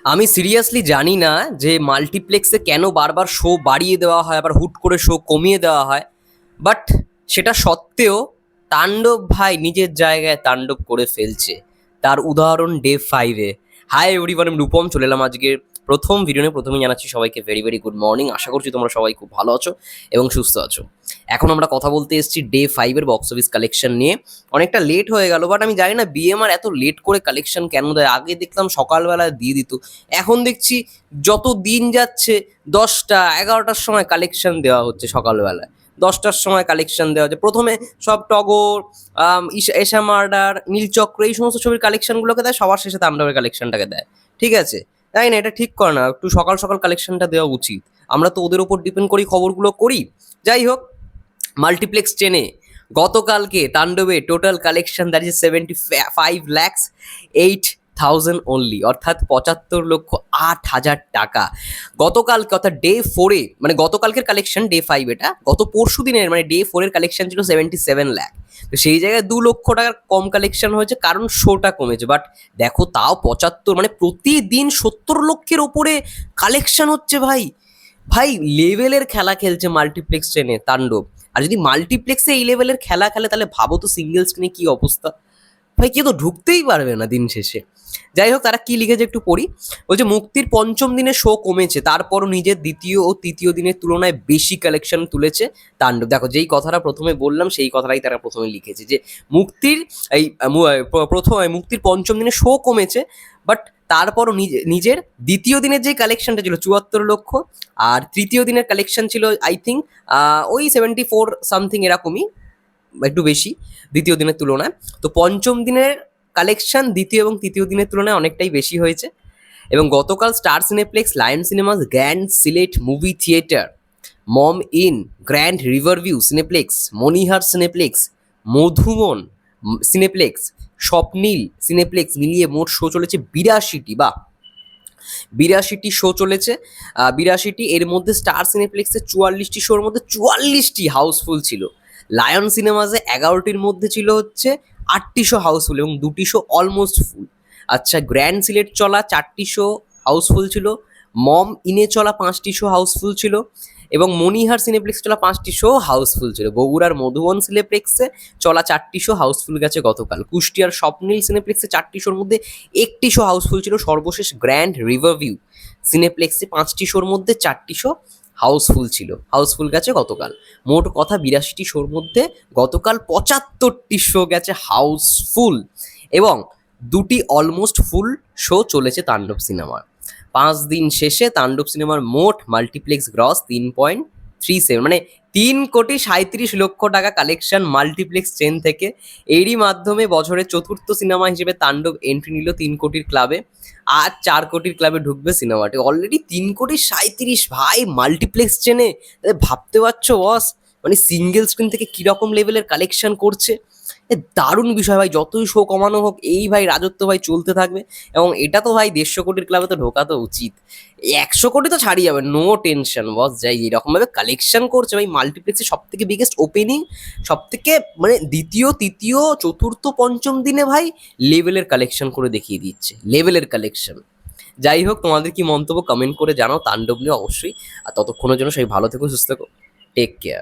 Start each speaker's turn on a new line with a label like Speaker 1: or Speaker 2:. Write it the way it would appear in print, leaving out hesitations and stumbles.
Speaker 1: আমি সিরিয়াসলি জানি না যে মাল্টিপ্লেক্সে কেন বারবার শো বাড়িয়ে দেওয়া হয় আবার হুট করে শো কমিয়ে দেওয়া হয়। বাট সেটা সত্ত্বেও তাণ্ডব ভাই নিজের জায়গায় তাণ্ডব করে ফেলছে। তার উদাহরণ ডে 5-এ। হাই এভরিওয়ান, আমি রূপম চলে এলাম আজকের প্রথম ভিডিও নিয়ে। প্রথমেই জানাচ্ছি সবাইকে ভেরি ভেরি গুড মর্নিং। আশা করছি তোমরা সবাই খুব ভালো আছো এবং সুস্থ আছো। এখন আমরা কথা বলতে এসেছি ডে 5-এর বক্স অফিস কালেকশন নিয়ে। অনেকটা লেট হয়ে গেল, বাট আমি জানি না বিএমআর এত লেট করে কালেকশন কেন দেয়। আগে দেখলাম সকালবেলায় দিয়ে দিত, এখন দেখছি যত দিন যাচ্ছে 10টা 11টার সময় কালেকশন দেওয়া হচ্ছে। সকালবেলায় 10টার সময় কালেকশন দেওয়া হচ্ছে। প্রথমে সব টগর, এশা মার্ডার, নীলচক্র এই সমস্ত ছবির কালেকশনগুলোকে দেয়, সবার শেষে তাণ্ডবের কালেকশনটাকে দেয়। ঠিক আছে, তাই না? এটা ঠিক করে না, একটু সকাল সকাল কালেকশনটা দেওয়া উচিত। আমরা তো ওদের ওপর ডিপেন্ড করি, খবরগুলো করি। যাই হোক, মাল্টিপ্লেক্স চেনে গতকালকে তাণ্ডবে টোটাল কালেকশন দাঁড়িয়েছে 75,08,000 অনলি, অর্থাৎ 75,08,000 টাকা। গতকালকে অর্থাৎ ডে 4-এ, মানে গতকালকের কালেকশন ডে 5, এটা গত পরশু দিনের মানে ডে 4-এর কালেকশন ছিল 77 লাখ। তো সেই জায়গায় 2 লক্ষ টাকার কম কালেকশন হয়েছে, কারণ শোটা কমেছে। বাট দেখো, তাও 75, মানে প্রতিদিন 70 লক্ষের ওপরে কালেকশন হচ্ছে ভাই। ভাই লেভেলের খেলা খেলছে মাল্টিপ্লেক্স ট্রেনে তাণ্ডব। আর যদি মাল্টিপ্লেক্সে এই লেভেলের খেলা খেলে, তাহলে ভাবো তো সিঙ্গেল স্ক্রিনে কি অবস্থা। ভাই কেউ তো ঢুকতেই পারবে না দিন শেষে। যাই হোক, তারা কি লিখেছে একটু পড়ি। বলছে মুক্তির পঞ্চম দিনে শো কমেছে, তারপরও নিজের দ্বিতীয় ও তৃতীয় দিনের তুলনায় বেশি কালেকশন তুলেছে তাণ্ডব। দেখো, যেই কথাটা প্রথমে বললাম সেই কথাটাই তারা প্রথমে লিখেছে, যে মুক্তির এই প্রথম মুক্তির পঞ্চম দিনে শো কমেছে, বাট তারপরও নিজের দ্বিতীয় দিনের যে কালেকশনটা ছিল 74 লক্ষ, আর তৃতীয় দিনের কালেকশন ছিল আই থিঙ্ক ওই 74 সামথিং, এরকমই একটু বেশি দ্বিতীয় দিনের তুলনায়। তো পঞ্চম দিনের কালেকশন দ্বিতীয় এবং তৃতীয় দিনের তুলনায় অনেকটাই বেশি হয়েছে। এবং গতকাল star cineplex, lion cinemas, grand Sylhet movie theatre, mom in, grand riverview cineplex, Monihar cineplex, Modhumon cineplex, Swapnil cineplex মিলিয়ে মোট শো চলেছে 82টি। বা 82টি শো চলেছে। 82টি, এর মধ্যে স্টার সিনেপ্লেক্সে 44টি শোর মধ্যে 44টি হাউসফুল ছিল। লায়ন সিনেমাসে 11টির মধ্যে ছিল হচ্ছে 8টি শো হাউসফুল এবং 2টি শো অলমোস্ট ফুল। আচ্ছা, গ্র্যান্ড সিলেট চলা 4টি শো হাউসফুল ছিল। মম ইনে চলা 5টি শো হাউসফুল ছিল এবং মনিহার সিনেপ্লেক্স চলা 5টি শো হাউসফুল ছিল। বগুড়ার মধুবন সিনেপ্লেক্সে চলা 4টি শো হাউসফুল গেছে গতকাল। কুষ্টিয়ার স্বপ্নীল সিনেপ্লেক্সে 4টি শোর মধ্যে 1টি শো হাউসফুল ছিল। সর্বশেষ গ্র্যান্ড রিভারভিউ সিনেপ্লেক্সে 5টি শোর মধ্যে 4টি শো হাউসফুল গেছে গতকাল। মোট কথা 82টি শোর মধ্যে গতকাল 75টি শো গেছে হাউসফুল এবং 2টি অলমোস্ট ফুল শো চলেছে তাণ্ডব সিনেমার। 5 দিন শেষে তাণ্ডব সিনেমার মোট মাল্টিপ্লেক্স গ্রস 3.37, মানে 3,37,00,000 টাকা কালেকশন মাল্টিপ্লেক্স চেন থেকে। এরই মাধ্যমে বছরের চতুর্থ সিনেমা হিসেবে তাণ্ডব এন্ট্রি নিল 3 কোটির ক্লাবে। আজ 4 কোটির ক্লাবে ঢুকবে সিনেমাটি। অলরেডি 3,37,00,000 ভাই মাল্টিপ্লেক্স চেনে। ভাবতে পারছো বস, মানে সিঙ্গেল স্ক্রিন থেকে কিরকম লেভেলের কালেকশন করছে। দারুণ বিষয় ভাই, যতই শো কমানো হোক এই ভাই রাজত্ব ভাই চলতে থাকবে। এবং এটা তো ভাই 150 কোটির ক্লাবে তো ঢোকা তো উচিত। 100 কোটি তো ছাড়িয়ে যাবে, নো টেনশন বস। যাই এরকম ভাবে কালেকশন করছে ভাই, মাল্টিপ্লেক্সের সব থেকে বিগেস্ট ওপেনিং, সব থেকে মানে দ্বিতীয় তৃতীয় চতুর্থ পঞ্চম দিনে ভাই লেভেলের কালেকশন করে দেখিয়ে দিচ্ছে, লেভেলের কালেকশন। যাই হোক, তোমাদের কি মন্তব্য কমেন্ট করে জানাও তাণ্ডব নিয়ে অবশ্যই। আর ততক্ষণের জন্য সবাই ভালো থেকো, সুস্থ থেকো, টেক কেয়ার।